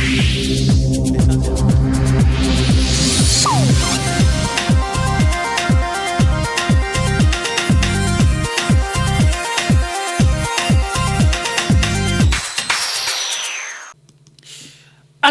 À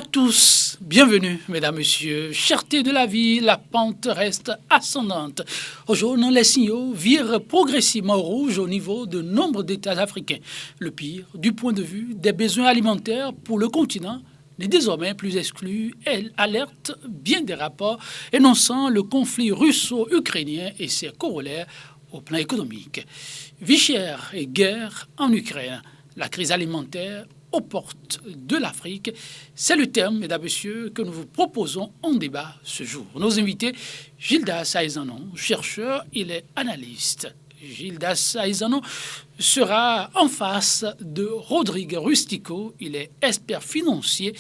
tous, bienvenue, mesdames, messieurs. Cherté de la vie, la pente reste ascendante. Aujourd'hui, les signaux virent progressivement au rouge au niveau de nombre d'États africains. Le pire, du point de vue des besoins alimentaires pour le continent, n'est désormais plus exclu. Elle alerte bien des rapports énonçant le conflit russo-ukrainien et ses corollaires au plan économique. Vie chère et guerre en Ukraine, la crise alimentaire aux portes de l'Afrique. C'est le terme, mesdames et messieurs, que nous vous proposons en débat ce jour. Nos invités, Gildas Aizanon, chercheur, il est analyste. Gildas Aizanon sera en face de Rodrigue Rustico, il est expert financier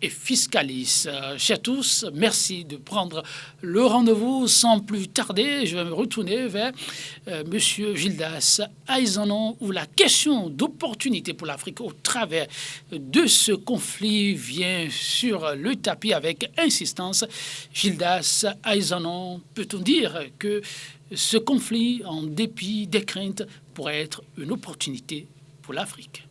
et fiscaliste. Chers tous, merci de prendre le rendez-vous. Sans plus tarder, je vais me retourner vers Monsieur Gildas Aizanon, où la question d'opportunité pour l'Afrique au travers de ce conflit vient sur le tapis avec insistance. Gildas Aizanon, peut-on dire que ce conflit, en dépit des craintes, pourrait être une opportunité pour l'Afrique?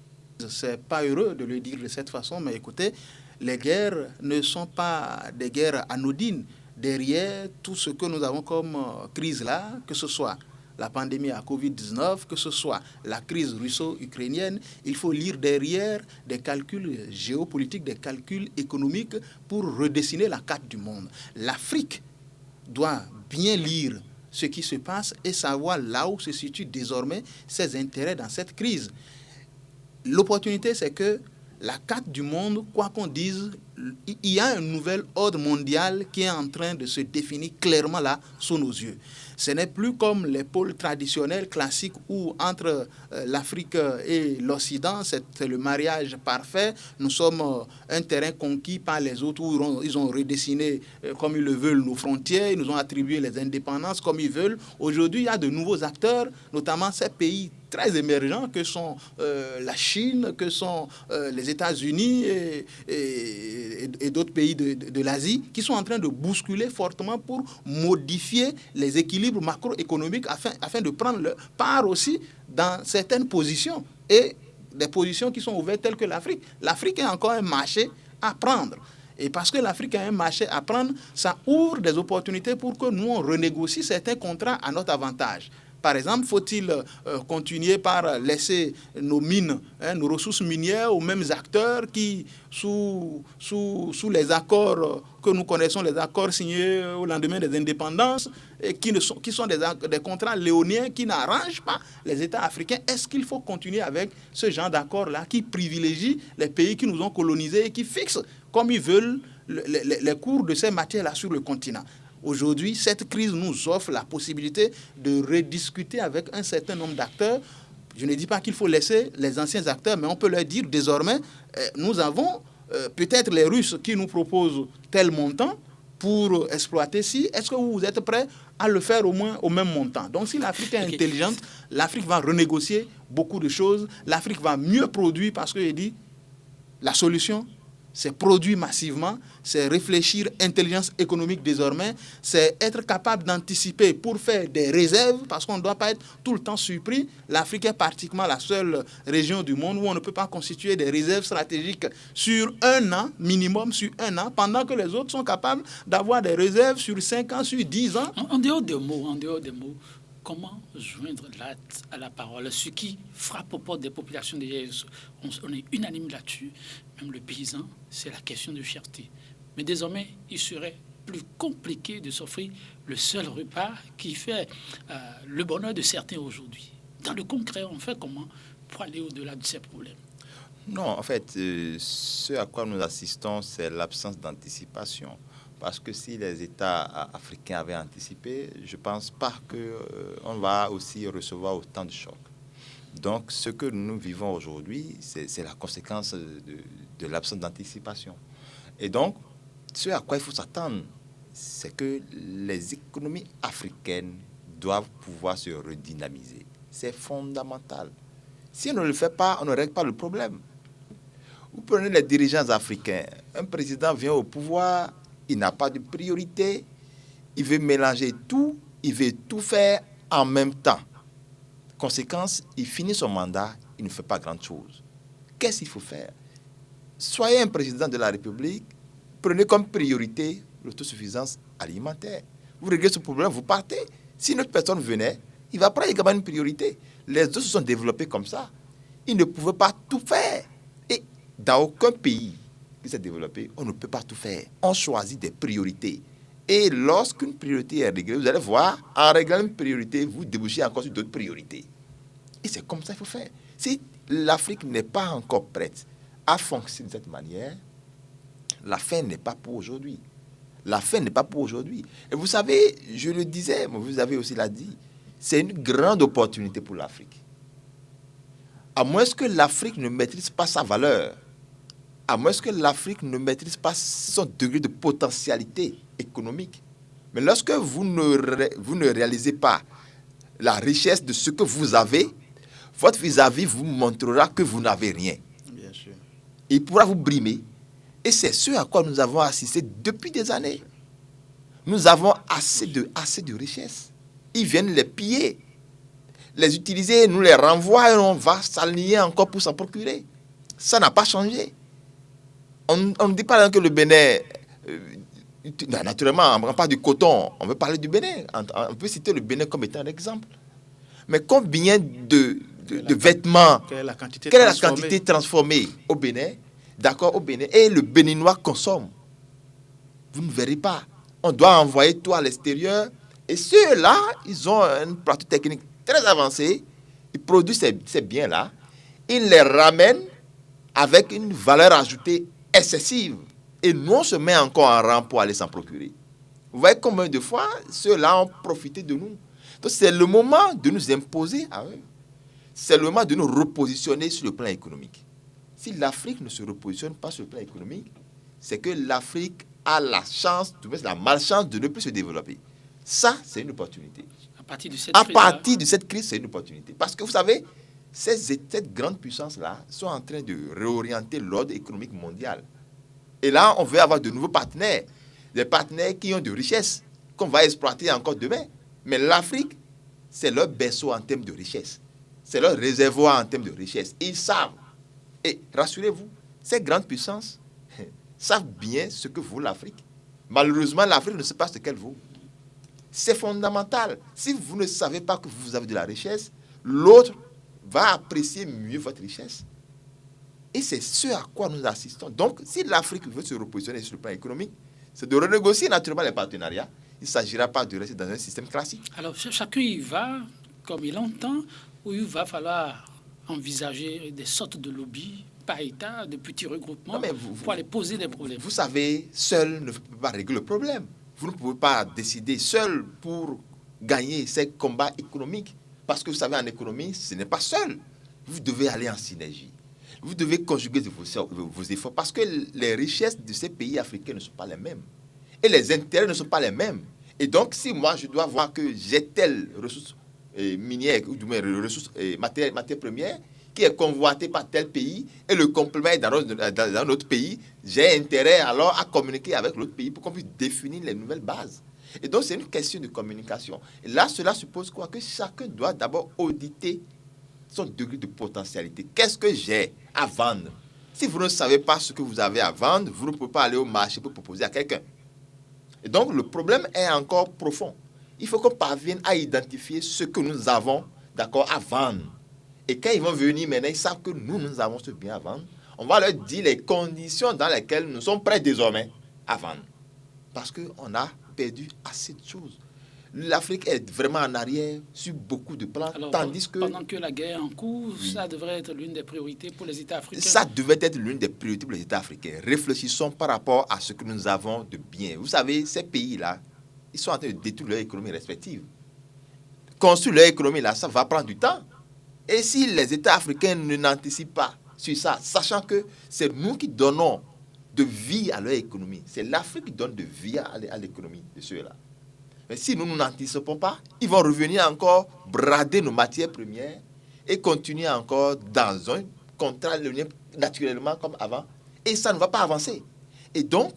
C'est pas heureux de le dire de cette façon, mais écoutez, les guerres ne sont pas des guerres anodines. Derrière tout ce que nous avons comme crise là, que ce soit la pandémie à Covid-19, que ce soit la crise russo-ukrainienne, il faut lire derrière des calculs géopolitiques, des calculs économiques pour redessiner la carte du monde. L'Afrique doit bien lire ce qui se passe et savoir là où se situent désormais ses intérêts dans cette crise. L'opportunité, c'est que la carte du monde, quoi qu'on dise, il y a un nouvel ordre mondial qui est en train de se définir clairement là, sous nos yeux. Ce n'est plus comme les pôles traditionnels classiques où entre l'Afrique et l'Occident, c'est le mariage parfait. Nous sommes un terrain conquis par les autres où ils ont redessiné comme ils le veulent nos frontières, ils nous ont attribué les indépendances comme ils veulent. Aujourd'hui, il y a de nouveaux acteurs, notamment ces pays très émergents que sont la Chine, que sont les États-Unis et d'autres pays de l'Asie, qui sont en train de bousculer fortement pour modifier les équilibres macroéconomiques afin de prendre leur part aussi dans certaines positions et des positions qui sont ouvertes telles que l'Afrique. L'Afrique est encore un marché à prendre. Et parce que l'Afrique a un marché à prendre, ça ouvre des opportunités pour que nous, on renégocie certains contrats à notre avantage. Par exemple, faut-il continuer par laisser nos mines, nos ressources minières aux mêmes acteurs qui, sous les accords que nous connaissons, les accords signés au lendemain des indépendances, et qui sont des contrats léoniens qui n'arrangent pas les États africains? Est-ce qu'il faut continuer avec ce genre d'accord-là qui privilégie les pays qui nous ont colonisés et qui fixent, comme ils veulent, les cours de ces matières-là sur le continent? Aujourd'hui, cette crise nous offre la possibilité de rediscuter avec un certain nombre d'acteurs. Je ne dis pas qu'il faut laisser les anciens acteurs, mais on peut leur dire désormais, nous avons peut-être les Russes qui nous proposent tel montant pour exploiter ci. Est-ce que vous êtes prêts à le faire au moins au même montant? Donc si l'Afrique est intelligente, l'Afrique va renégocier beaucoup de choses. L'Afrique va mieux produire parce que je dis, la solution, c'est produire massivement, c'est réfléchir intelligence économique désormais, c'est être capable d'anticiper pour faire des réserves, parce qu'on ne doit pas être tout le temps surpris. L'Afrique est pratiquement la seule région du monde où on ne peut pas constituer des réserves stratégiques sur un an, minimum sur un an, pendant que les autres sont capables d'avoir des réserves sur 5 ans, sur 10 ans. En dehors des mots, comment joindre à la parole ce qui frappe aux portes des populations? On est unanime là-dessus, même le paysan, c'est la question de cherté. Mais désormais, il serait plus compliqué de s'offrir le seul repas qui fait le bonheur de certains aujourd'hui. Dans le concret, on fait comment pour aller au-delà de ces problèmes? Non, en fait, ce à quoi nous assistons, c'est l'absence d'anticipation. Parce que si les États africains avaient anticipé, je ne pense pas qu'on va aussi recevoir autant de chocs. Donc, ce que nous vivons aujourd'hui, c'est la conséquence de l'absence d'anticipation. Et donc, ce à quoi il faut s'attendre, c'est que les économies africaines doivent pouvoir se redynamiser. C'est fondamental. Si on ne le fait pas, on ne règle pas le problème. Vous prenez les dirigeants africains, Un président vient au pouvoir, il n'a pas de priorité, il veut mélanger tout, il veut tout faire en même temps. Conséquence, il finit son mandat, il ne fait pas grand-chose. Qu'est-ce qu'il faut faire? Soyez un président de la République, prenez comme priorité l'autosuffisance alimentaire. Vous réglez ce problème, vous partez. Si une autre personne venait, il va prendre également une priorité. Les autres se sont développés comme ça. Ils ne pouvaient pas tout faire. Et dans aucun pays qui s'est développé, on ne peut pas tout faire. On choisit des priorités. Et lorsqu'une priorité est réglée, vous allez voir, en réglant une priorité, vous débouchez encore sur d'autres priorités. Et c'est comme ça qu'il faut faire. Si l'Afrique n'est pas encore prête à fonctionner de cette manière, la fin n'est pas pour aujourd'hui. La fin n'est pas pour aujourd'hui. Et vous savez, je le disais, mais vous avez aussi l'a dit, c'est une grande opportunité pour l'Afrique. À moins que l'Afrique ne maîtrise pas sa valeur, à moins que l'Afrique ne maîtrise pas son degré de potentialité économique. Mais lorsque vous ne réalisez pas la richesse de ce que vous avez, votre vis-à-vis vous montrera que vous n'avez rien. Bien sûr. Il pourra vous brimer. Et c'est ce à quoi nous avons assisté depuis des années. Nous avons assez de richesses. Ils viennent les piller, les utiliser, nous les renvoient et on va s'aligner encore pour s'en procurer. Ça n'a pas changé. On ne dit pas que le Bénin... naturellement, on ne parle pas du coton, on veut parler du Bénin. On peut citer le Bénin comme étant un exemple. Mais combien de vêtements, Quelle est la quantité transformée au Bénin, d'accord, au Bénin, et le Béninois consomme? Vous ne verrez pas. On doit envoyer tout à l'extérieur. Et ceux-là, ils ont une pratique technique très avancée. Ils produisent ces biens-là. Ils les ramènent avec une valeur ajoutée excessive. Et nous, on se met encore en rang pour aller s'en procurer. Vous voyez combien de fois ceux-là ont profité de nous. Donc, c'est le moment de nous imposer à eux. C'est le moment de nous repositionner sur le plan économique. Si l'Afrique ne se repositionne pas sur le plan économique, c'est que l'Afrique a la chance, la malchance de ne plus se développer. Ça, c'est une opportunité. À partir de cette crise, c'est une opportunité. Parce que vous savez, cette grande puissance-là sont en train de réorienter l'ordre économique mondial. Et là, on veut avoir de nouveaux partenaires. Des partenaires qui ont de richesses, qu'on va exploiter encore demain. Mais l'Afrique, c'est leur berceau en termes de richesse. C'est leur réservoir en termes de richesse. Ils savent. Et rassurez-vous, ces grandes puissances savent bien ce que vaut l'Afrique. Malheureusement, l'Afrique ne sait pas ce qu'elle vaut. C'est fondamental. Si vous ne savez pas que vous avez de la richesse, l'autre va apprécier mieux votre richesse. Et c'est ce à quoi nous assistons. Donc, si l'Afrique veut se repositionner sur le plan économique, c'est de renégocier naturellement les partenariats. Il ne s'agira pas de rester dans un système classique. Alors, chacun y va comme il entend, ou il va falloir envisager des sortes de lobbies par État, de petits regroupements, pour aller poser des problèmes. Vous savez, seul ne peut pas régler le problème. Vous ne pouvez pas décider seul pour gagner ces combats économiques. Parce que vous savez, en économie, ce n'est pas seul. Vous devez aller en synergie. Vous devez conjuguer vos efforts parce que les richesses de ces pays africains ne sont pas les mêmes. Et les intérêts ne sont pas les mêmes. Et donc, si moi, je dois voir que j'ai telle ressource minière, ou du moins ressource matière première, qui est convoitée par tel pays, et le complément est dans un autre pays, j'ai intérêt alors à communiquer avec l'autre pays pour qu'on puisse définir les nouvelles bases. Et donc, c'est une question de communication. Et là, cela suppose quoi? Que chacun doit d'abord auditer son degré de potentialité. Qu'est-ce que j'ai à vendre? Si vous ne savez pas ce que vous avez à vendre, vous ne pouvez pas aller au marché pour proposer à quelqu'un. Et donc, le problème est encore profond. Il faut qu'on parvienne à identifier ce que nous avons, d'accord, à vendre. Et quand ils vont venir maintenant, ils savent que nous avons ce bien à vendre. On va leur dire les conditions dans lesquelles nous sommes prêts désormais à vendre. Parce qu'on a perdu assez de choses. L'Afrique est vraiment en arrière sur beaucoup de plans. Alors, tandis que, pendant que la guerre est en cours, ça devrait être l'une des priorités pour les États africains. Ça devait être l'une des priorités pour les États africains. Réfléchissons par rapport à ce que nous avons de bien. Vous savez, ces pays-là, ils sont en train de détruire leur économie respective. Construire leur économie, là, ça va prendre du temps. Et si les États africains n'anticipent pas sur ça, sachant que c'est nous qui donnons de vie à leur économie, c'est l'Afrique qui donne de vie à l'économie de ceux-là. Mais si nous n'anticipons pas, ils vont revenir encore brader nos matières premières et continuer encore dans un contrat naturellement comme avant. Et ça ne va pas avancer. Et donc,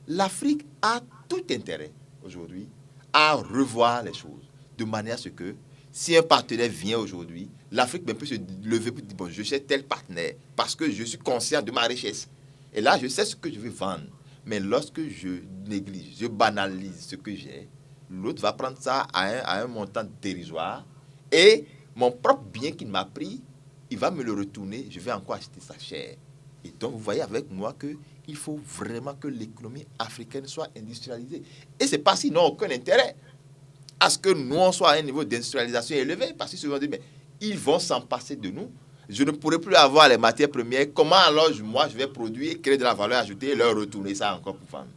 l'Afrique a tout intérêt aujourd'hui à revoir les choses de manière à ce que si un partenaire vient aujourd'hui, l'Afrique peut se lever pour dire, bon, je cherche tel partenaire parce que je suis conscient de ma richesse. Et là, je sais ce que je vais vendre. Mais lorsque je néglige, je banalise ce que j'ai, l'autre va prendre ça à un montant dérisoire et mon propre bien qu'il m'a pris, il va me le retourner, je vais encore acheter ça cher. Et donc, vous voyez avec moi qu'il faut vraiment que l'économie africaine soit industrialisée. Et c'est pas s'ils n'ont aucun intérêt à ce que nous, on soit à un niveau d'industrialisation élevé, parce qu'ils se vont dire, mais ils vont s'en passer de nous. Je ne pourrai plus avoir les matières premières. Comment alors, moi, je vais produire, créer de la valeur ajoutée et leur retourner ça encore pour vendre?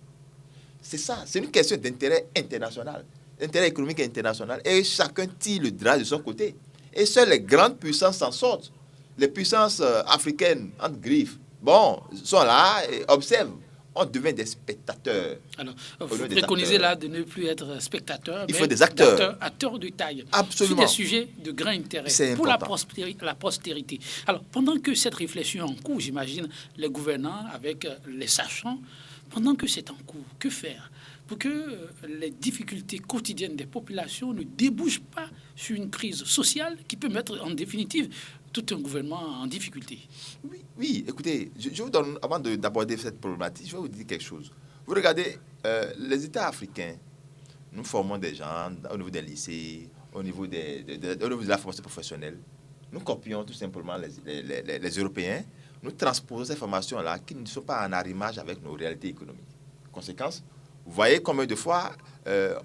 C'est ça, c'est une question d'intérêt international, d'intérêt économique international. Et chacun tire le drap de son côté. Et seules les grandes puissances s'en sortent. Les puissances africaines, entre griffes, bon, sont là et observent. On devient des spectateurs. Alors, vous préconisez là de ne plus être spectateur, mais des acteurs. Acteurs de taille. Absolument. Sur des sujets de grand intérêt pour la postérité. Alors, pendant que cette réflexion est en cours, j'imagine, les gouvernants avec les sachants, pendant que c'est en cours, que faire pour que les difficultés quotidiennes des populations ne débouchent pas sur une crise sociale qui peut mettre en définitive tout un gouvernement en difficulté? Oui, écoutez, je vous donne, avant d'aborder cette problématique, je vais vous dire quelque chose. Vous regardez, les États africains, nous formons des gens au niveau des lycées, au niveau de la formation professionnelle. Nous copions tout simplement les Européens. Nous transposons ces formations-là qui ne sont pas en arrimage avec nos réalités économiques. Conséquence, vous voyez combien de fois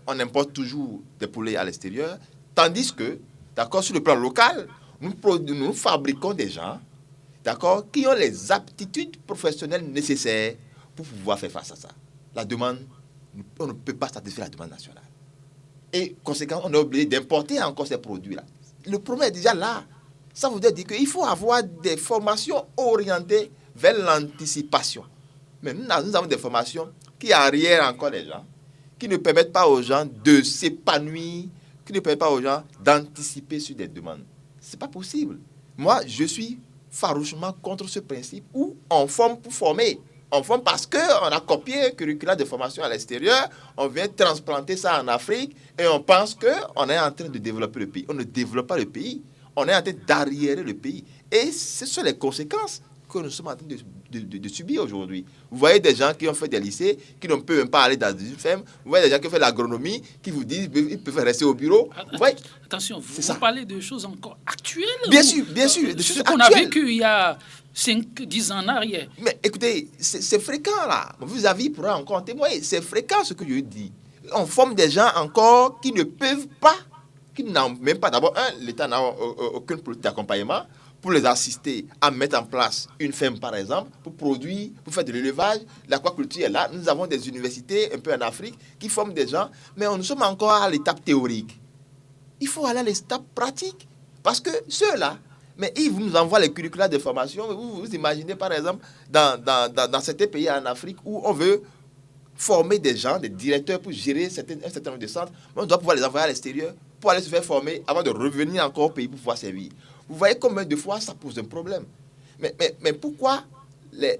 on importe toujours des poulets à l'extérieur, tandis que, d'accord, sur le plan local, nous fabriquons des gens, d'accord, qui ont les aptitudes professionnelles nécessaires pour pouvoir faire face à ça. La demande, on ne peut pas satisfaire la demande nationale. Et conséquent, on est obligé d'importer encore ces produits-là. Le problème est déjà là. Ça veut dire qu'il faut avoir des formations orientées vers l'anticipation. Mais nous avons des formations qui arrièrent encore les gens, qui ne permettent pas aux gens de s'épanouir, qui ne permettent pas aux gens d'anticiper sur des demandes. Ce n'est pas possible. Moi, je suis farouchement contre ce principe où on forme pour former. On forme parce qu'on a copié un curriculum de formation à l'extérieur, on vient transplanter ça en Afrique et on pense qu'on est en train de développer le pays. On ne développe pas le pays, on est en train d'arriérer le pays. Et ce sont les conséquences que nous sommes en train de subir aujourd'hui. Vous voyez des gens qui ont fait des lycées, qui ne peuvent même pas aller dans une ferme. Vous voyez des gens qui ont fait l'agronomie, qui vous disent qu'ils peuvent rester au bureau. Vous voyez? Attention, vous parlez de choses encore actuelles. Bien sûr, bien sûr. De ce qu'on a vécu il y a 5-10 ans en arrière. Mais écoutez, c'est fréquent là. Vos avis pourront encore en témoigner. C'est fréquent ce que je dis. On forme des gens encore qui ne peuvent pas, qui n'ont même pas. D'abord, l'État n'a aucune politique d'accompagnement pour les assister à mettre en place une ferme, par exemple, pour produire, pour faire de l'élevage. L'aquaculture est là. Nous avons des universités un peu en Afrique qui forment des gens, mais nous sommes encore à l'étape théorique. Il faut aller à l'étape pratique. Parce que ceux-là, mais ils nous envoient les curricula de formation. Vous imaginez, par exemple, dans certains pays en Afrique où on veut former des gens, des directeurs pour gérer un certain nombre de centres, mais on doit pouvoir les envoyer à l'extérieur pour aller se faire former avant de revenir encore au pays pour pouvoir servir. Vous voyez combien de fois ça pose un problème. Mais pourquoi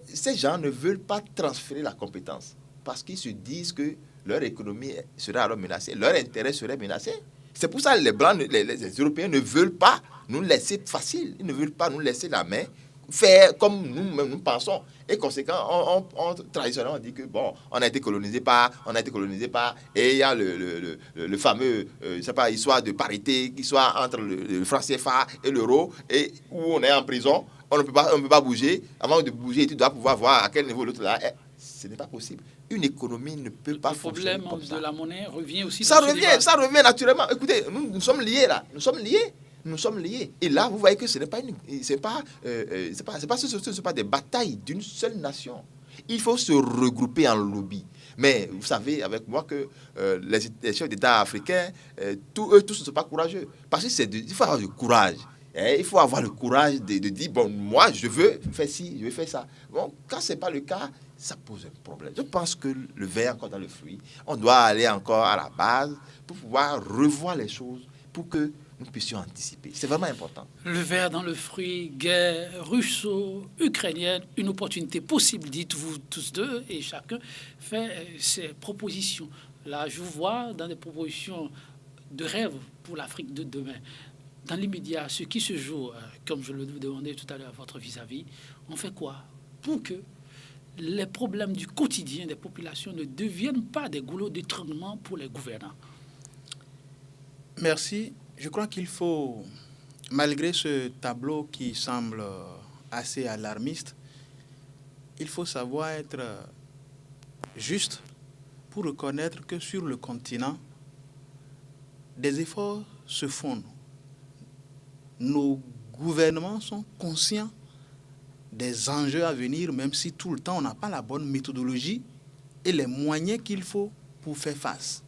ces gens ne veulent pas transférer la compétence? Parce qu'ils se disent que leur économie serait alors menacée, leur intérêt serait menacé. C'est pour ça que les Blancs, les Européens ne veulent pas nous laisser facile. Ils ne veulent pas nous laisser la main, faire comme nous pensons. Et conséquent, traditionnellement, on dit que bon, on a été colonisé par, et il y a le fameux, je sais pas, histoire de parité qui soit entre le franc CFA et l'euro, et où on est en prison, on ne peut pas bouger. Avant de bouger, tu dois pouvoir voir à quel niveau l'autre là est. Ce n'est pas possible. Une économie ne peut pas fonctionner comme ça. Le problème de la monnaie revient aussi. Ça revient naturellement. Écoutez, nous sommes liés là. Nous sommes liés. Et là, vous voyez que ce n'est pas des batailles d'une seule nation. Il faut se regrouper en lobby. Mais vous savez avec moi que les chefs d'État africains, eux tous ne sont pas courageux. Parce qu'il faut avoir du courage. Il faut avoir le courage de dire, bon, moi, je veux faire ci, je veux faire ça. Bon, quand ce n'est pas le cas, ça pose un problème. Je pense que le verre est encore dans le fruit. On doit aller encore à la base pour pouvoir revoir les choses, pour que nous puissions anticiper. C'est vraiment important. Le ver dans le fruit, guerre russo-ukrainienne, une opportunité possible, dites-vous tous deux, et chacun fait ses propositions. Là, je vous vois dans des propositions de rêve pour l'Afrique de demain. Dans l'immédiat, ce qui se joue, comme je le demandais tout à l'heure à votre vis-à-vis, on fait quoi pour que les problèmes du quotidien des populations ne deviennent pas des goulots d'étranglement pour les gouvernants? Merci. Je crois qu'il faut, malgré ce tableau qui semble assez alarmiste, il faut savoir être juste pour reconnaître que sur le continent, des efforts se font. Nos gouvernements sont conscients des enjeux à venir, même si tout le temps on n'a pas la bonne méthodologie et les moyens qu'il faut pour faire face.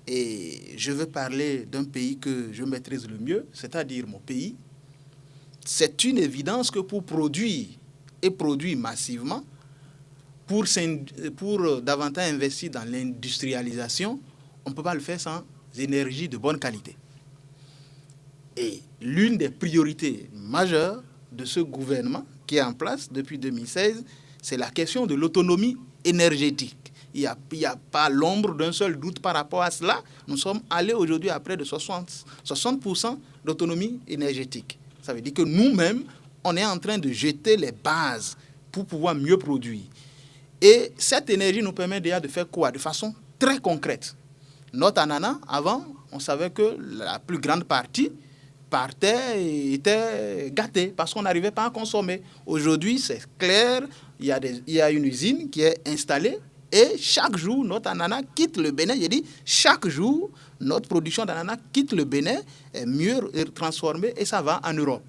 Et je veux parler d'un pays que je maîtrise le mieux, c'est-à-dire mon pays. C'est une évidence que pour produire et produire massivement, pour davantage investir dans l'industrialisation, on ne peut pas le faire sans énergie de bonne qualité. Et l'une des priorités majeures de ce gouvernement qui est en place depuis 2016, c'est la question de l'autonomie énergétique. Il n'y a pas l'ombre d'un seul doute par rapport à cela. Nous sommes allés aujourd'hui à près de 60% d'autonomie énergétique. Ça veut dire que nous-mêmes, on est en train de jeter les bases pour pouvoir mieux produire. Et cette énergie nous permet déjà de faire quoi? De façon très concrète. Notre ananas, avant, on savait que la plus grande partie partait et était gâtée parce qu'on n'arrivait pas à consommer. Aujourd'hui, c'est clair, il y a une usine qui est installée. Et chaque jour, notre ananas quitte le Bénin. J'ai dit, chaque jour, notre production d'ananas quitte le Bénin, est mieux transformée et ça va en Europe.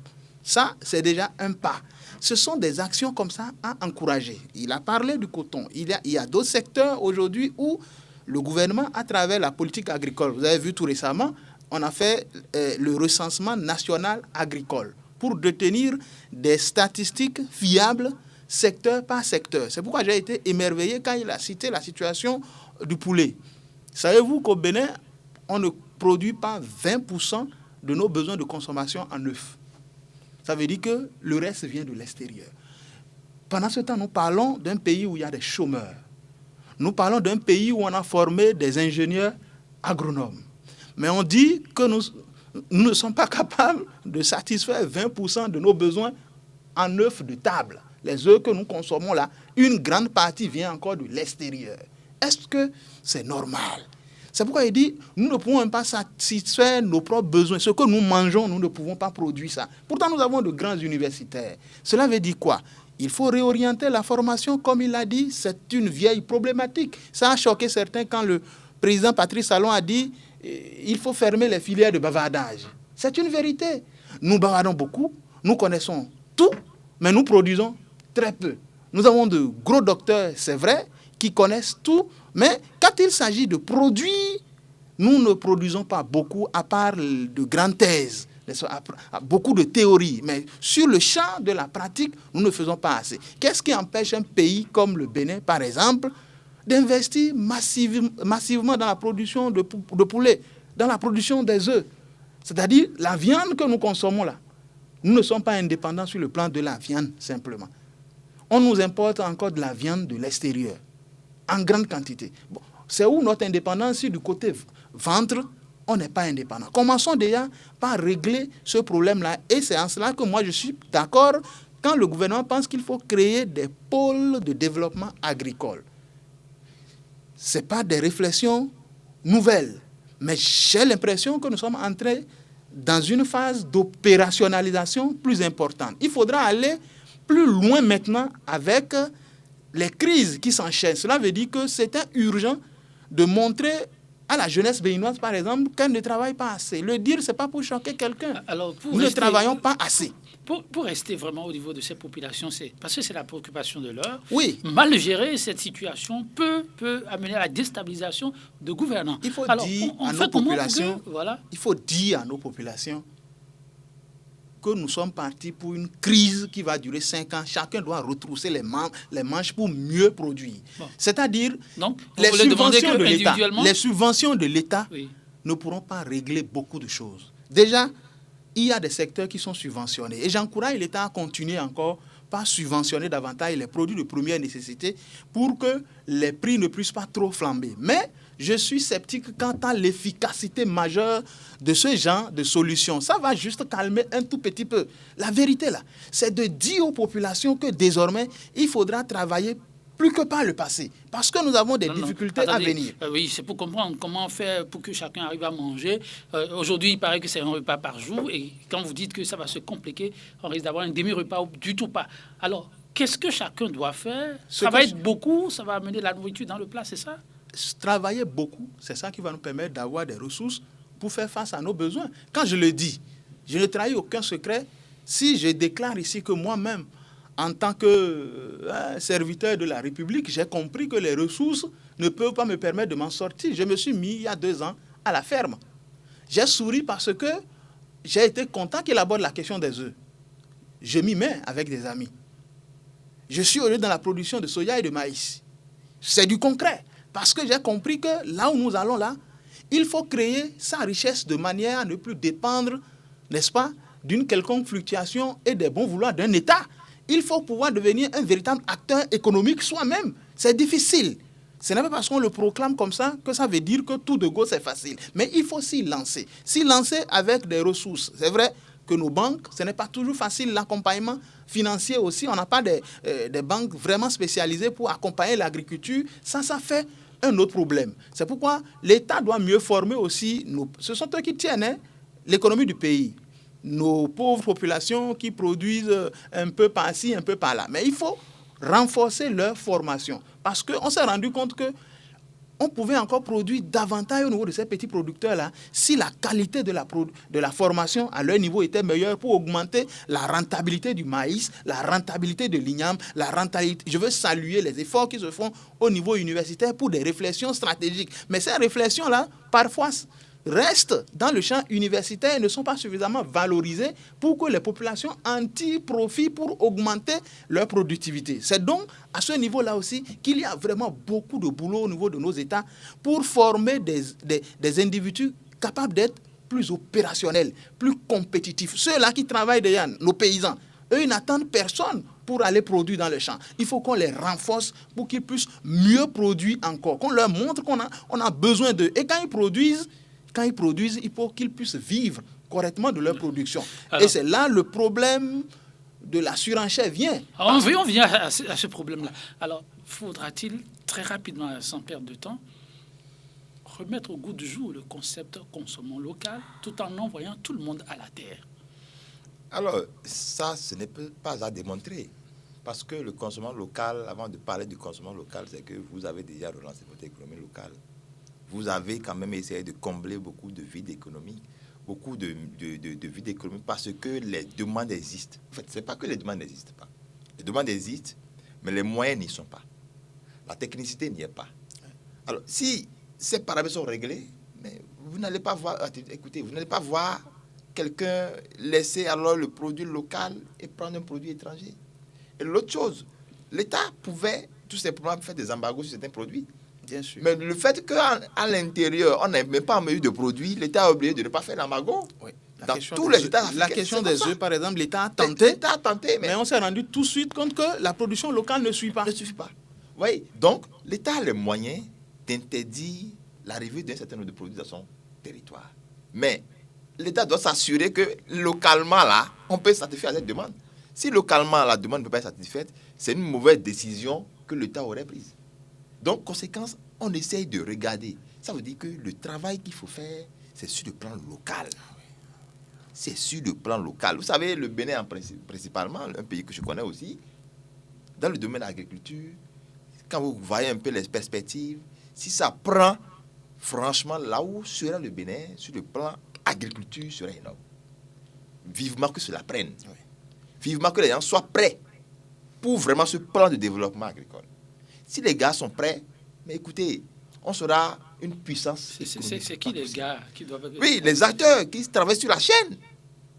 Ça, c'est déjà un pas. Ce sont des actions comme ça à encourager. Il a parlé du coton. Il y a d'autres secteurs aujourd'hui où le gouvernement, à travers la politique agricole, vous avez vu tout récemment, on a fait le recensement national agricole pour détenir des statistiques fiables secteur par secteur. C'est pourquoi j'ai été émerveillé quand il a cité la situation du poulet. Savez-vous qu'au Bénin, on ne produit pas 20% de nos besoins de consommation en œufs. Ça veut dire que le reste vient de l'extérieur. Pendant ce temps, nous parlons d'un pays où il y a des chômeurs. Nous parlons d'un pays où on a formé des ingénieurs agronomes. Mais on dit que nous ne sommes pas capables de satisfaire 20% de nos besoins en œufs de table. Les œufs que nous consommons là, une grande partie vient encore de l'extérieur. Est-ce que c'est normal? C'est pourquoi il dit, nous ne pouvons même pas satisfaire nos propres besoins. Ce que nous mangeons, nous ne pouvons pas produire ça. Pourtant, nous avons de grands universitaires. Cela veut dire quoi? Il faut réorienter la formation, comme il l'a dit, c'est une vieille problématique. Ça a choqué certains quand le président Patrice Talon a dit il faut fermer les filières de bavardage. C'est une vérité. Nous bavardons beaucoup, nous connaissons tout, mais nous produisons très peu. Nous avons de gros docteurs, c'est vrai, qui connaissent tout, mais quand il s'agit de produire, nous ne produisons pas beaucoup, à part de grandes thèses, beaucoup de théories. Mais sur le champ de la pratique, nous ne faisons pas assez. Qu'est-ce qui empêche un pays comme le Bénin, par exemple, d'investir massivement dans la production de poulet, dans la production des œufs? C'est-à-dire la viande que nous consommons là. Nous ne sommes pas indépendants sur le plan de la viande, simplement. On nous importe encore de la viande de l'extérieur, en grande quantité. Bon, c'est où notre indépendance? Du côté ventre, on n'est pas indépendant. Commençons déjà par régler ce problème-là. Et c'est en cela que moi, je suis d'accord quand le gouvernement pense qu'il faut créer des pôles de développement agricole. Ce n'est pas des réflexions nouvelles. Mais j'ai l'impression que nous sommes entrés dans une phase d'opérationnalisation plus importante. Il faudra aller plus loin maintenant avec les crises qui s'enchaînent. Cela veut dire que c'était urgent de montrer à la jeunesse béninoise, par exemple, qu'elle ne travaille pas assez. Le dire, ce n'est pas pour choquer quelqu'un. Nous ne travaillons pas assez. Pour rester vraiment au niveau de ces populations, parce que c'est la préoccupation de l'heure. Oui. Mal gérer cette situation peut amener à la déstabilisation de gouvernants. Il faut dire à nos populations que nous sommes partis pour une crise qui va durer 5 ans. Chacun doit retrousser les manches pour mieux produire. Bon. C'est-à-dire, les subventions de l'État oui. ne pourront pas régler beaucoup de choses. Déjà, il y a des secteurs qui sont subventionnés. Et j'encourage l'État à continuer encore par subventionner davantage les produits de première nécessité pour que les prix ne puissent pas trop flamber. Mais je suis sceptique quant à l'efficacité majeure de ce genre de solution. Ça va juste calmer un tout petit peu. La vérité, là, c'est de dire aux populations que désormais, il faudra travailler plus que par le passé, parce que nous avons des difficultés à venir. Oui, c'est pour comprendre comment faire pour que chacun arrive à manger. Aujourd'hui, il paraît que c'est un repas par jour, et quand vous dites que ça va se compliquer, on risque d'avoir un demi-repas ou du tout pas. Alors, qu'est-ce que chacun doit faire? Ça va être beaucoup, ça va amener la nourriture dans le plat, c'est ça? Travailler beaucoup, c'est ça qui va nous permettre d'avoir des ressources pour faire face à nos besoins. Quand je le dis, je ne trahis aucun secret si je déclare ici que moi-même, en tant que serviteur de la République, j'ai compris que les ressources ne peuvent pas me permettre de m'en sortir. Je me suis mis il y a 2 ans à la ferme. J'ai souri parce que j'ai été content qu'il aborde la question des œufs. Je m'y mets avec des amis. Je suis heureux dans la production de soja et de maïs. C'est du concret. Parce que j'ai compris que là où nous allons là, il faut créer sa richesse de manière à ne plus dépendre, n'est-ce pas, d'une quelconque fluctuation et des bons vouloirs d'un État. Il faut pouvoir devenir un véritable acteur économique soi-même. C'est difficile. Ce n'est pas parce qu'on le proclame comme ça que ça veut dire que tout de go c'est facile. Mais il faut s'y lancer. S'y lancer avec des ressources. C'est vrai que nos banques, ce n'est pas toujours facile. L'accompagnement financier aussi, on n'a pas des banques vraiment spécialisées pour accompagner l'agriculture. Ça fait un autre problème. C'est pourquoi l'État doit mieux former aussi. Ce sont eux qui tiennent l'économie du pays. Nos pauvres populations qui produisent un peu par-ci, un peu par-là. Mais il faut renforcer leur formation. Parce qu'on s'est rendu compte qu'on pouvait encore produire davantage au niveau de ces petits producteurs-là si la qualité de la formation à leur niveau était meilleure pour augmenter la rentabilité du maïs, la rentabilité de l'igname, la rentabilité. Je veux saluer les efforts qui se font au niveau universitaire pour des réflexions stratégiques. Mais ces réflexions-là, parfois, restent dans le champ universitaire et ne sont pas suffisamment valorisées pour que les populations en tirent profit pour augmenter leur productivité. C'est donc à ce niveau-là aussi qu'il y a vraiment beaucoup de boulot au niveau de nos États pour former des individus capables d'être plus opérationnels, plus compétitifs. Ceux-là qui travaillent déjà, nos paysans, eux, ils n'attendent personne pour aller produire dans le champ. Il faut qu'on les renforce pour qu'ils puissent mieux produire encore, qu'on leur montre qu'on a besoin d'eux. Et quand ils produisent, il faut qu'ils puissent vivre correctement de leur production. Alors, et c'est là le problème de la surenchère vient. On vient à ce problème-là. Alors, faudra-t-il très rapidement, sans perdre de temps, remettre au goût du jour le concept consommons local tout en envoyant tout le monde à la terre? Alors, ça, ce n'est pas à démontrer. Parce que le consommant local, avant de parler du consommant local, c'est que vous avez déjà relancé votre économie locale. Vous avez quand même essayé de combler beaucoup de vides économiques, beaucoup de vides économiques parce que les demandes existent. En fait, ce n'est pas que les demandes n'existent pas. Les demandes existent, mais les moyens n'y sont pas. La technicité n'y est pas. Alors, si ces paramètres sont réglés, mais vous n'allez pas voir, écoutez, vous n'allez pas voir quelqu'un laisser alors le produit local et prendre un produit étranger. Et l'autre chose, l'État pouvait tout simplement faire des embargos sur certains produits. Bien sûr. Mais le fait qu'à l'intérieur, on n'est même pas en mesure de produire, l'État a oublié de ne pas faire l'embargo. Oui. Dans tous les États africains, la question des œufs, par exemple, l'État a tenté, mais on s'est rendu tout de suite compte que la production locale ne suit pas. Ne suffit pas. Oui. Donc, l'État a les moyens d'interdire l'arrivée d'un certain nombre de produits dans son territoire. Mais l'État doit s'assurer que localement, là, on peut satisfaire à cette demande. Si localement, la demande ne peut pas être satisfaite, c'est une mauvaise décision que l'État aurait prise. Donc, conséquence, on essaye de regarder. Ça veut dire que le travail qu'il faut faire, c'est sur le plan local. C'est sur le plan local. Vous savez, le Bénin, principalement, un pays que je connais aussi, dans le domaine de l'agriculture, quand vous voyez un peu les perspectives, si ça prend, franchement, là où sera le Bénin, sur le plan agriculture, serait énorme. Vivement que cela prenne. Vivement que les gens soient prêts pour vraiment ce plan de développement agricole. Si les gars sont prêts, mais écoutez, on sera une puissance. C'est qui les gars qui doivent... Oui, les acteurs qui travaillent sur la chaîne.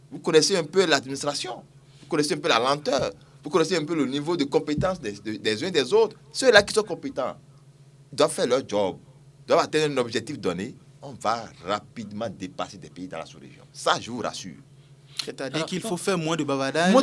Vous connaissez un peu l'administration, vous connaissez un peu la lenteur, vous connaissez un peu le niveau de compétence des uns des autres. Ceux-là qui sont compétents doivent faire leur job, doivent atteindre un objectif donné on va rapidement dépasser des pays dans la sous-région. Ça, je vous rassure. C'est-à-dire qu'il faut faire moins de bavardage,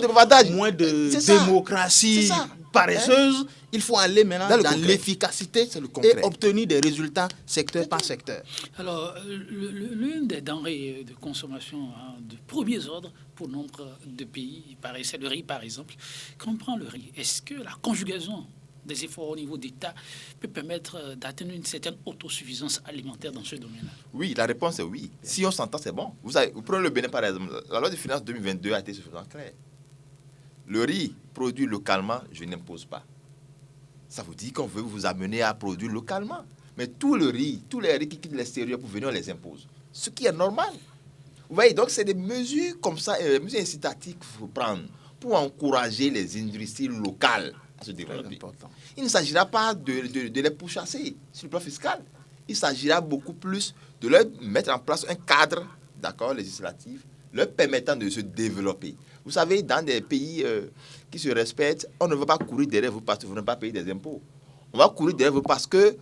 moins de démocratie paresseuse. Il faut aller maintenant dans l'efficacité et obtenir des résultats secteur par secteur. Alors, l'une des denrées de consommation de premier ordre pour nombre de pays, c'est le riz par exemple. Quand on prend le riz, est-ce que la conjugaison des efforts au niveau d'État peut permettre d'atteindre une certaine autosuffisance alimentaire dans ce domaine-là? Oui, la réponse est oui. Si on s'entend, c'est bon. Vous prenez le Bénin par exemple. La loi de finances 2022 a été suffisamment claire. Le riz produit localement, je n'impose pas. Ça vous dit qu'on veut vous amener à produire localement. Mais tous les riz qui quittent l'extérieur pour venir, on les impose. Ce qui est normal. Vous voyez, donc c'est des mesures comme ça, des mesures incitatives qu'il faut prendre pour encourager les industries locales à se développer. Il ne s'agira pas de les pourchasser sur le plan fiscal. Il s'agira beaucoup plus de leur mettre en place un cadre, d'accord, législatif, leur permettant de se développer. Vous savez, dans des pays qui se respectent, on ne veut pas courir derrière vous parce que vous n'avez pas payé des impôts. On va courir derrière vous parce que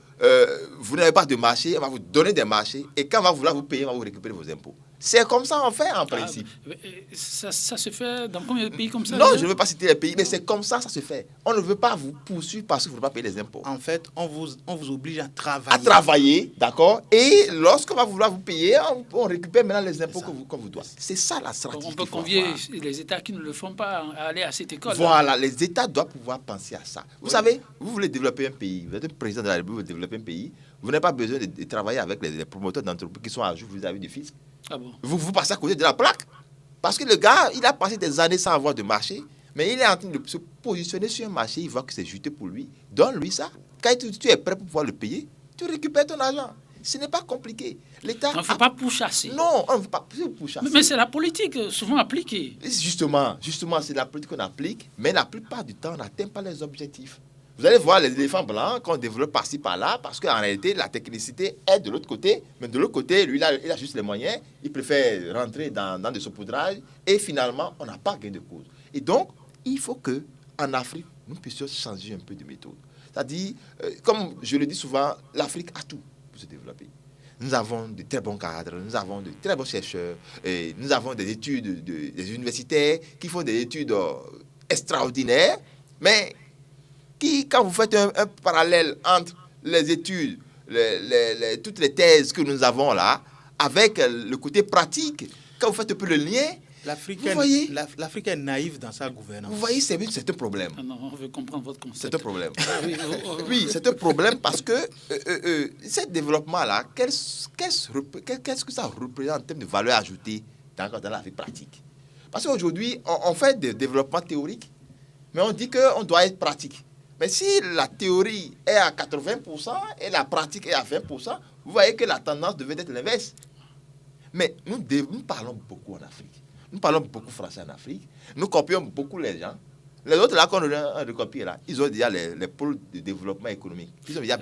vous n'avez pas de marché, on va vous donner des marchés, et quand on va vouloir vous payer, on va vous récupérer vos impôts. C'est comme ça on fait en principe. Ça se fait dans combien de pays comme ça? Non, je ne veux pas citer les pays, mais c'est comme ça se fait. On ne veut pas vous poursuivre parce que vous ne voulez pas payer les impôts. En fait, on vous oblige à travailler. À travailler, d'accord. Et lorsqu'on va vouloir vous payer, on récupère maintenant les impôts qu'on vous doit. C'est ça la stratégie. On peut convier les États qui ne le font pas à aller à cette école. Voilà, les États doivent pouvoir penser à ça. Vous savez, vous voulez développer un pays, vous êtes un président de la République, vous voulez développer un pays, vous n'avez pas besoin de travailler avec les promoteurs d'entreprises qui sont à jour vis-à-vis du fisc. Ah bon? Vous passez à côté de la plaque. Parce que le gars, il a passé des années sans avoir de marché, mais il est en train de se positionner sur un marché, il voit que c'est juteux pour lui. Donne-lui ça. Quand tu es prêt pour pouvoir le payer, tu récupères ton argent. Ce n'est pas compliqué. L'État. On ne faut pas pourchasser. Non, on ne veut pas pourchasser. Mais c'est la politique souvent appliquée. Justement, c'est la politique qu'on applique, mais la plupart du temps, on n'atteint pas les objectifs. Vous allez voir les éléphants blancs qu'on développe par-ci, par-là, parce qu'en réalité, la technicité est de l'autre côté. Mais de l'autre côté, lui, il a juste les moyens. Il préfère rentrer dans des saupoudrages. Et finalement, on n'a pas gain de cause. Et donc, il faut qu'en Afrique, nous puissions changer un peu de méthode. C'est-à-dire, comme je le dis souvent, l'Afrique a tout pour se développer. Nous avons de très bons cadres, nous avons de très bons chercheurs, et nous avons des études, des universitaires qui font des études extraordinaires, mais quand vous faites un parallèle entre les études, toutes les thèses que nous avons là, avec le côté pratique, quand vous faites un peu le lien, l'Afrique est naïve dans sa gouvernance. Vous voyez, c'est un problème. Non, on veut comprendre votre concept. C'est un problème. Oui, c'est un problème parce que ce développement-là, qu'est-ce que ça représente en termes de valeur ajoutée dans la vie pratique? Parce qu'aujourd'hui, on fait des développements théoriques, mais on dit qu'on doit être pratique. Mais si la théorie est à 80% et la pratique est à 20%, vous voyez que la tendance devait être l'inverse. Mais nous parlons beaucoup en Afrique. Nous parlons beaucoup français en Afrique. Nous copions beaucoup les gens. Les autres, là, qu'on a recopié, là, ils ont déjà les pôles de développement économique.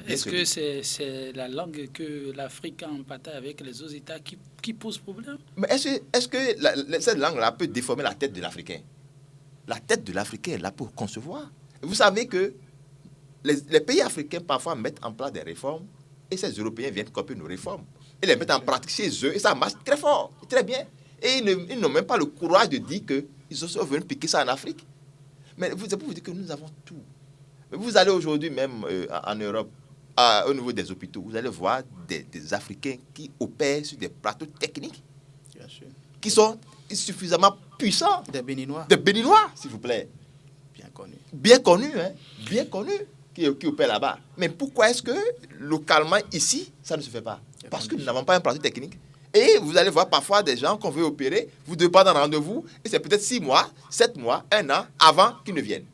Est-ce que c'est la langue que l'Afrique a en partage avec les autres États qui pose problème? Mais est-ce que cette langue-là peut déformer la tête de l'Africain? La tête de l'Africain est là pour concevoir. Vous savez que les pays africains parfois mettent en place des réformes et ces Européens viennent copier nos réformes et les mettent en pratique chez eux et ça marche très fort, très bien. Et ils n'ont même pas le courage de dire qu'ils sont venus piquer ça en Afrique. Mais c'est pour vous dire que nous avons tout. Mais vous allez aujourd'hui même en Europe, au niveau des hôpitaux, vous allez voir des Africains qui opèrent sur des plateaux techniques qui sont suffisamment puissants. Des Béninois. Des Béninois, s'il vous plaît. Bien connus, hein, bien connus qui opèrent là-bas. Mais pourquoi est-ce que localement, ici, ça ne se fait pas? Parce que nous n'avons pas un plateau technique. Et vous allez voir parfois des gens qu'on veut opérer, vous devez pas un rendez-vous, et c'est peut-être 6 mois, 7 mois, 1 an avant qu'ils ne viennent.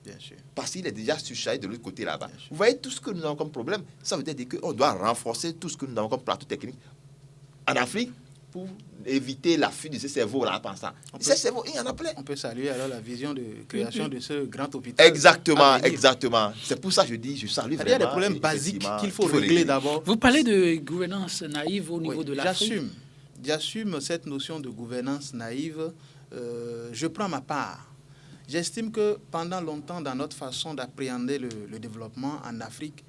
Bien sûr. Parce qu'il est déjà surchargé de l'autre côté là-bas. Vous voyez tout ce que nous avons comme problème. Ça veut dire qu'on doit renforcer tout ce que nous avons comme plateau technique en Afrique pour éviter la fuite de ces cerveaux-là en pensant. Ces cerveaux, il y en a plein. On peut saluer alors la vision de création de ce grand hôpital. Exactement, exactement. C'est pour ça que je salue vraiment. Il y a des problèmes basiques qu'il faut régler d'abord. Vous parlez de gouvernance naïve au niveau de l'Afrique. J'assume cette notion de gouvernance naïve. Je prends ma part. J'estime que pendant longtemps, dans notre façon d'appréhender le développement en Afrique,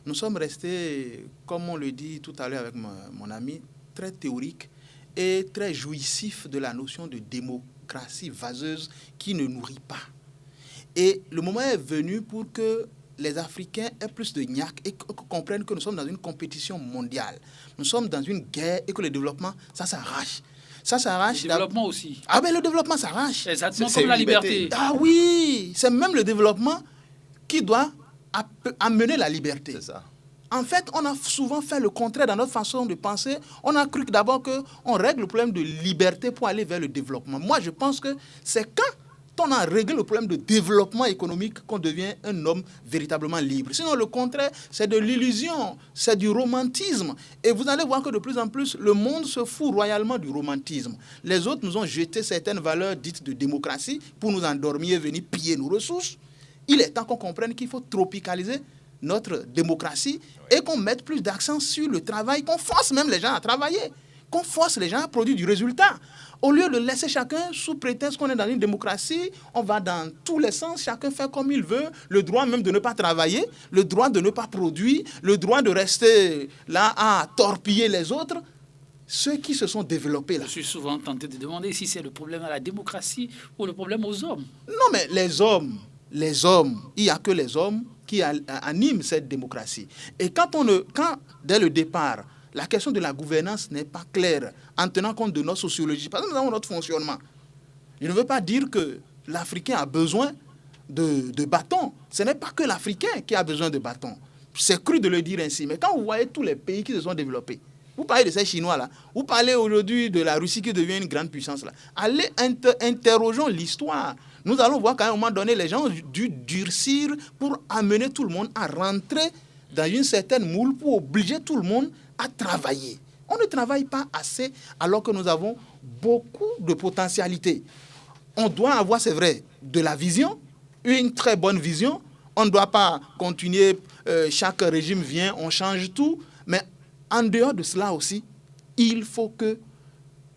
nous sommes restés, comme on le dit tout à l'heure avec mon ami, très théoriques et très jouissifs de la notion de démocratie vaseuse qui ne nourrit pas. Et le moment est venu pour que les Africains aient plus de gnaque et comprennent que nous sommes dans une compétition mondiale. Nous sommes dans une guerre et que le développement, ça s'arrache. Ça s'arrache. Le développement aussi. Ah ben le développement s'arrache. Exactement comme la liberté. Ah oui, c'est même le développement qui doit amener la liberté. C'est ça. En fait, on a souvent fait le contraire dans notre façon de penser. On a cru d'abord qu'on règle le problème de liberté pour aller vers le développement. Moi, je pense que c'est quand on a réglé le problème de développement économique qu'on devient un homme véritablement libre. Sinon, le contraire, c'est de l'illusion, c'est du romantisme. Et vous allez voir que de plus en plus, le monde se fout royalement du romantisme. Les autres nous ont jeté certaines valeurs dites de démocratie pour nous endormir et venir piller nos ressources. Il est temps qu'on comprenne qu'il faut tropicaliser notre démocratie et qu'on mette plus d'accent sur le travail, qu'on force même les gens à travailler, qu'on force les gens à produire du résultat. Au lieu de laisser chacun, sous prétexte qu'on est dans une démocratie, on va dans tous les sens, chacun fait comme il veut, le droit même de ne pas travailler, le droit de ne pas produire, le droit de rester là à torpiller les autres. Ceux qui se sont développés là. Je suis souvent tenté de demander si c'est le problème à la démocratie ou le problème aux hommes. Non, mais les hommes, il n'y a que les hommes qui animent cette démocratie. Et quand dès le départ, la question de la gouvernance n'est pas claire en tenant compte de notre sociologie. Parce que nous avons notre fonctionnement. Je ne veux pas dire que l'Africain a besoin de bâtons. Ce n'est pas que l'Africain qui a besoin de bâtons. C'est cru de le dire ainsi. Mais quand vous voyez tous les pays qui se sont développés, vous parlez de ces Chinois-là, vous parlez aujourd'hui de la Russie qui devient une grande puissance là. Allez, interrogeons l'histoire. Nous allons voir qu'à un moment donné, les gens ont dû durcir pour amener tout le monde à rentrer dans une certaine moule pour obliger tout le monde à travailler. On ne travaille pas assez alors que nous avons beaucoup de potentialités. On doit avoir, c'est vrai, de la vision, une très bonne vision. On ne doit pas continuer, chaque régime vient, on change tout. Mais en dehors de cela aussi, il faut que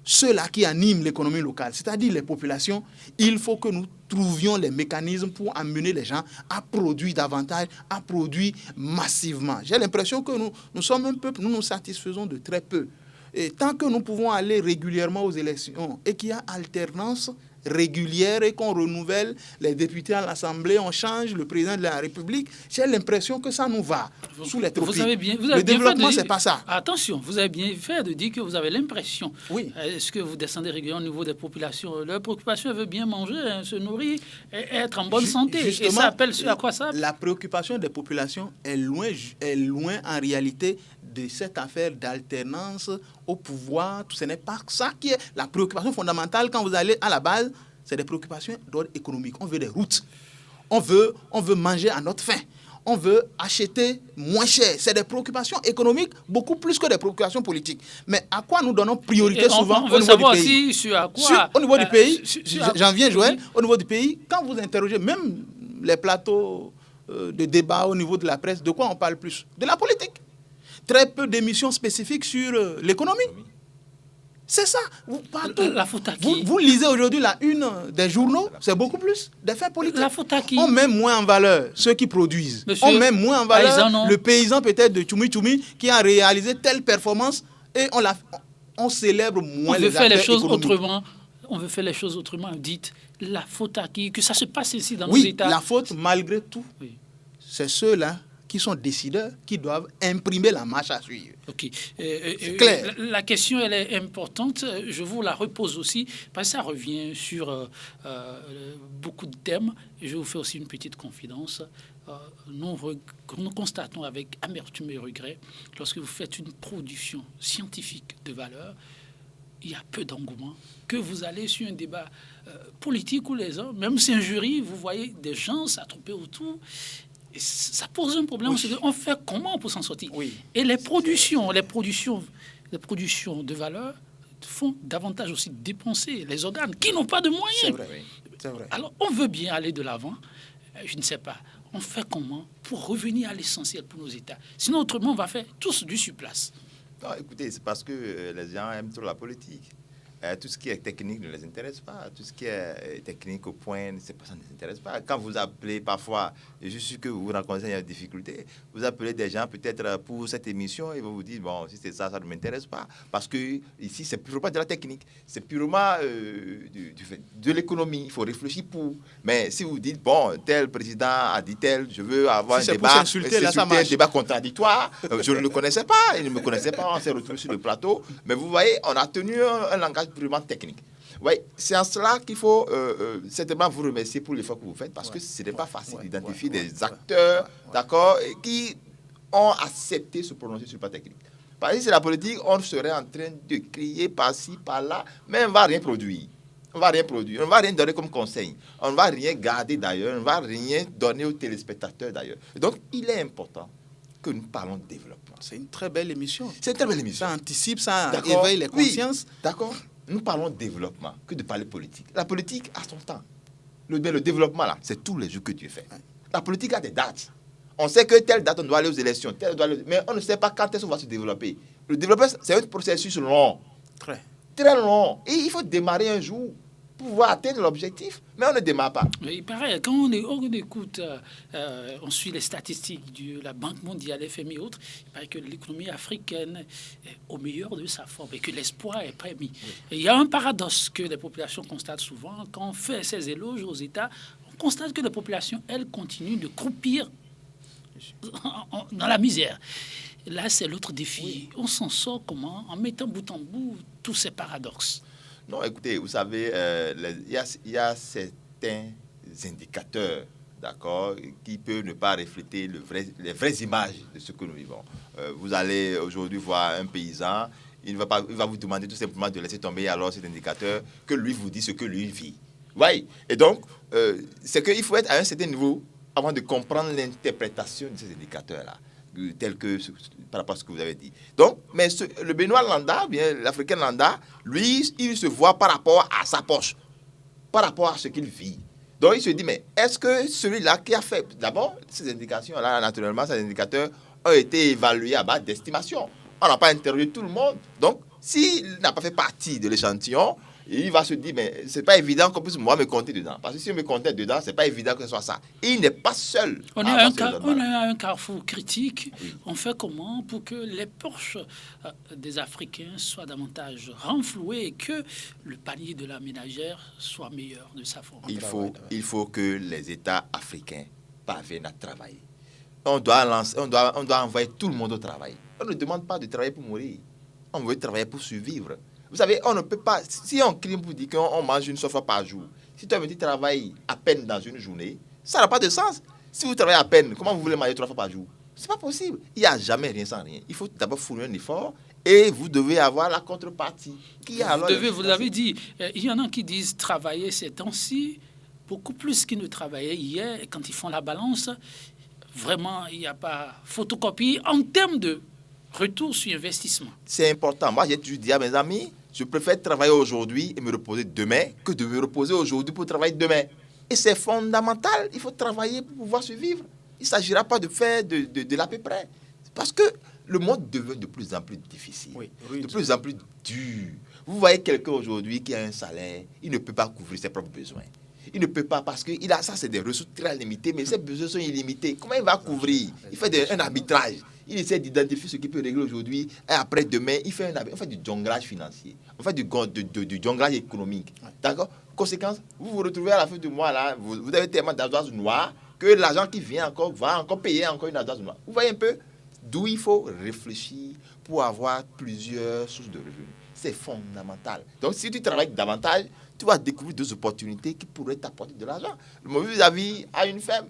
ceux-là qui animent l'économie locale, c'est-à-dire les populations, il faut que nous trouvions les mécanismes pour amener les gens à produire davantage, à produire massivement. J'ai l'impression que nous sommes un peuple, nous nous satisfaisons de très peu. Et tant que nous pouvons aller régulièrement aux élections et qu'il y a alternance régulière et qu'on renouvelle les députés à l'Assemblée, on change le président de la République, j'ai l'impression que ça nous va sous les tropiques. Le développement, c'est pas ça. Attention, vous avez bien fait de dire que vous avez l'impression. Oui. Est-ce que vous descendez régulièrement au niveau des populations? Leur préoccupation, elle veut bien manger, se nourrir et être en bonne santé. Justement, et ça appelle à quoi ça? La préoccupation des populations est loin en réalité de cette affaire d'alternance au pouvoir. Ce n'est pas ça qui est la préoccupation fondamentale. Quand vous allez à la base, c'est des préoccupations d'ordre économique. On veut des routes. On veut manger à notre faim. On veut acheter moins cher. C'est des préoccupations économiques beaucoup plus que des préoccupations politiques. Mais à quoi nous donnons priorité souvent au niveau du pays? Au niveau du pays, j'en viens, Joël, au niveau du pays, quand vous interrogez même les plateaux de débat au niveau de la presse, de quoi on parle plus? De la politique. Très peu d'émissions spécifiques sur l'économie. C'est ça. La faute à qui? Vous lisez aujourd'hui la une des journaux, c'est beaucoup plus des faits politiques. La faute à qui? On met moins en valeur ceux qui produisent. Monsieur, on met moins en valeur le paysan peut-être de Tchoumi qui a réalisé telle performance et on célèbre moins les affaires économiques. On veut faire les choses autrement. Dites la faute à qui? Que ça se passe ici dans nos Oui, États. la faute malgré tout, c'est ceux-là qui sont décideurs, qui doivent imprimer la marche à suivre. Ok. C'est clair. La question, elle est importante. Je vous la repose aussi, parce que ça revient sur beaucoup de thèmes. Et je vous fais aussi une petite confidence. Nous constatons avec amertume et regret, lorsque vous faites une production scientifique de valeur, il y a peu d'engouement. Que vous allez sur un débat politique où les gens, même si un jury, vous voyez des gens s'attrouper autour. Et ça pose un problème. Oui. On fait comment pour s'en sortir? Oui. Et les productions de valeur font davantage aussi dépenser les organes qui n'ont pas de moyens. C'est vrai. C'est vrai. Alors, on veut bien aller de l'avant. Je ne sais pas. On fait comment pour revenir à l'essentiel pour nos États? Sinon, autrement, on va faire tous du surplace. Non, écoutez, c'est parce que les gens aiment trop la politique. tout ce qui est technique ne les intéresse pas. Tout ce qui est technique au point, ça ne les intéresse pas. Quand vous appelez parfois, et je suis sûr que vous rencontrez une difficulté, vous appelez des gens peut-être pour cette émission, ils vont vous dire, bon, si c'est ça, ça ne m'intéresse pas. Parce que ici, c'est purement de la technique. C'est purement de l'économie. Il faut réfléchir pour. Mais si vous dites, bon, tel président a dit tel, je veux avoir un débat contradictoire, je ne le connaissais pas, il ne me connaissait pas, on s'est retrouvés sur le plateau. Mais vous voyez, on a tenu un langage purement technique. Oui, c'est en cela qu'il faut certainement vous remercier pour l'effort que vous faites, parce que ce n'est pas facile d'identifier des acteurs, d'accord, qui ont accepté de se prononcer sur le plan technique. Parce que c'est la politique, on serait en train de crier par-ci, par-là, mais on ne va rien produire. On ne va rien produire, on ne va rien donner comme conseil. On ne va rien garder d'ailleurs, on ne va rien donner aux téléspectateurs d'ailleurs. Donc, il est important que nous parlons de développement. C'est une très belle émission. C'est une très belle émission. Ça anticipe, ça éveille les consciences. Oui, d'accord. Nous parlons de développement que de parler politique. La politique a son temps. Le développement, là, c'est tous les jours que Dieu fait. La politique a des dates. On sait que telle date, on doit aller aux élections. Mais on ne sait pas quand est-ce qu'on va se développer. Le développement, c'est un processus long. Très long. Et il faut démarrer un jour pour pouvoir atteindre l'objectif. Mais on ne démarre pas. Mais il paraît, quand on écoute, on suit les statistiques de la Banque mondiale, FMI et autres, il paraît que l'économie africaine est au meilleur de sa forme et que l'espoir est permis. Et il y a un paradoxe que les populations constatent souvent. Quand on fait ces éloges aux États, on constate que les populations, elles, continuent de croupir dans la misère. Là, c'est l'autre défi. On s'en sort comment? En mettant bout en bout tous ces paradoxes. Non, écoutez, vous savez, il y a certains indicateurs, d'accord, qui peuvent ne pas refléter les vraies images de ce que nous vivons. Vous allez aujourd'hui voir un paysan, il va vous demander tout simplement de laisser tomber alors cet indicateur, que lui vous dit ce que lui vit. Oui. Et donc, c'est qu'il faut être à un certain niveau avant de comprendre l'interprétation de ces indicateurs-là, tel que par rapport à ce que vous avez dit. Donc, mais le Benoît Landa, bien l'Africain Landa, lui, il se voit par rapport à sa poche, par rapport à ce qu'il vit. Donc, il se dit, mais est-ce que celui-là qui a fait... D'abord, ces indications-là, naturellement, ces indicateurs ont été évalués à base d'estimation. On n'a pas interrogé tout le monde. Donc, s'il n'a pas fait partie de l'échantillon, il va se dire, mais c'est pas évident qu'on puisse moi me compter dedans. Parce que si on me comptait dedans, c'est pas évident que ce soit ça. Et il n'est pas seul. On est à un carrefour critique. Oui. On fait comment pour que les poches des Africains soient davantage renflouées et que le panier de la ménagère soit meilleur de sa forme? Il faut que les États africains parviennent à travailler. On doit envoyer tout le monde au travail. On ne demande pas de travailler pour mourir. On veut travailler pour survivre. Vous savez, on ne peut pas... Si on crie pour dire qu'on mange une seule fois par jour, si toi, tu travailles à peine dans une journée, ça n'a pas de sens. Si vous travaillez à peine, comment vous voulez manger 3 fois par jour? C'est pas possible. Il n'y a jamais rien sans rien. Il faut d'abord fournir un effort et vous devez avoir la contrepartie. Vous l'avez dit, il y en a qui disent travailler ces temps-ci beaucoup plus qu'ils ne travaillaient hier. Et quand ils font la balance, vraiment, il n'y a pas photocopie en termes de retour sur investissement. C'est important. Moi, j'ai toujours dit à mes amis, je préfère travailler aujourd'hui et me reposer demain que de me reposer aujourd'hui pour travailler demain. Et c'est fondamental. Il faut travailler pour pouvoir survivre. Il ne s'agira pas de faire de l'à peu près. Parce que le monde devient de plus en plus difficile, de plus en plus dur. Vous voyez quelqu'un aujourd'hui qui a un salaire, il ne peut pas couvrir ses propres besoins. Il ne peut pas parce que ça, c'est des ressources très limitées, mais ses besoins sont illimités. Comment il va couvrir? Il fait un arbitrage. Il essaie d'identifier ce qu'il peut régler aujourd'hui et après demain, on fait du jonglage financier. On fait du jonglage économique. D'accord? Conséquence, vous vous retrouvez à la fin du mois, là, vous avez tellement d'ardoises noires que l'argent qui vient encore va encore payer encore une ardoise noire. Vous voyez un peu d'où il faut réfléchir pour avoir plusieurs sources de revenus. C'est fondamental. Donc, si tu travailles davantage, tu vas découvrir des opportunités qui pourraient t'apporter de l'argent. Mon avis à une femme,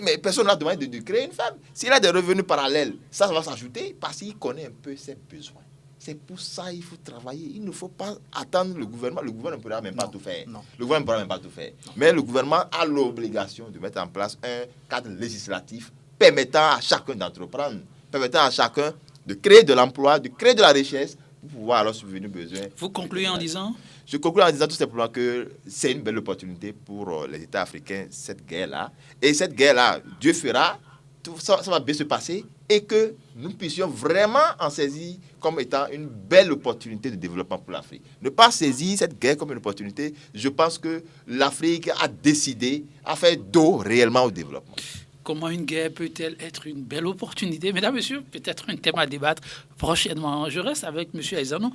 mais personne n'a demandé de créer une femme. S'il a des revenus parallèles, ça va s'ajouter parce qu'il connaît un peu ses besoins. C'est pour ça qu'il faut travailler. Il ne faut pas attendre le gouvernement. Le gouvernement ne pourra même pas tout faire. Le gouvernement ne pourra même pas tout faire. Mais le gouvernement a l'obligation de mettre en place un cadre législatif permettant à chacun d'entreprendre, permettant à chacun de créer de l'emploi, de créer de la richesse pour pouvoir alors subvenir aux besoins. Vous concluez en disant? Je conclue en disant tout simplement que c'est une belle opportunité pour les États africains, cette guerre-là. Et cette guerre-là, Dieu fera, tout ça va bien se passer et que nous puissions vraiment en saisir comme étant une belle opportunité de développement pour l'Afrique. Ne pas saisir cette guerre comme une opportunité, je pense que l'Afrique a décidé à faire dos réellement au développement. Comment une guerre peut-elle être une belle opportunité? Mesdames, Messieurs, peut-être un thème à débattre prochainement. Je reste avec M. Aizano.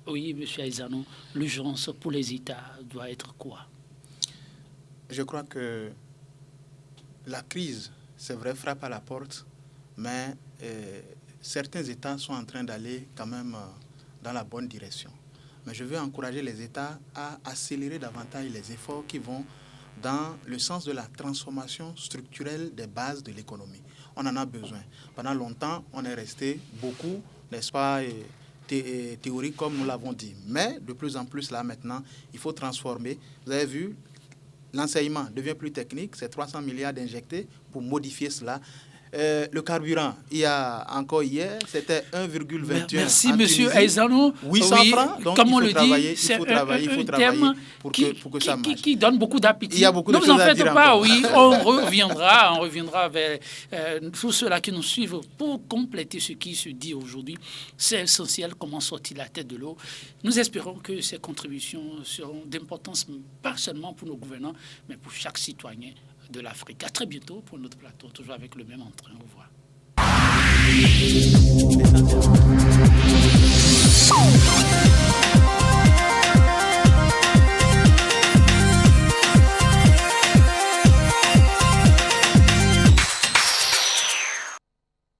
Oui, M. Aizano, l'urgence pour les États doit être quoi? Je crois que la crise, c'est vrai, frappe à la porte, mais certains États sont en train d'aller quand même dans la bonne direction. Mais je veux encourager les États à accélérer davantage les efforts qui vont dans le sens de la transformation structurelle des bases de l'économie. On en a besoin. Pendant longtemps, on est resté beaucoup, n'est-ce pas, théorique comme nous l'avons dit. Mais de plus en plus, là, maintenant, il faut transformer. Vous avez vu, l'enseignement devient plus technique, c'est 300 milliards d'injectés pour modifier cela. Le carburant, il y a encore hier, c'était 1,21. Merci, M. Aizano. 800 francs, donc comme il on faut le travailler, dit, c'est un thème pour que ça marche. Qui donne beaucoup d'appétit. Il y a beaucoup de choses choses à dire. Ne vous en faites pas, encore. oui, on reviendra vers tous ceux-là qui nous suivent pour compléter ce qui se dit aujourd'hui. C'est essentiel, comment sortir la tête de l'eau. Nous espérons que ces contributions seront d'importance, pas seulement pour nos gouvernants, mais pour chaque citoyen de l'Afrique. À très bientôt pour notre plateau, toujours avec le même entrain. Au revoir.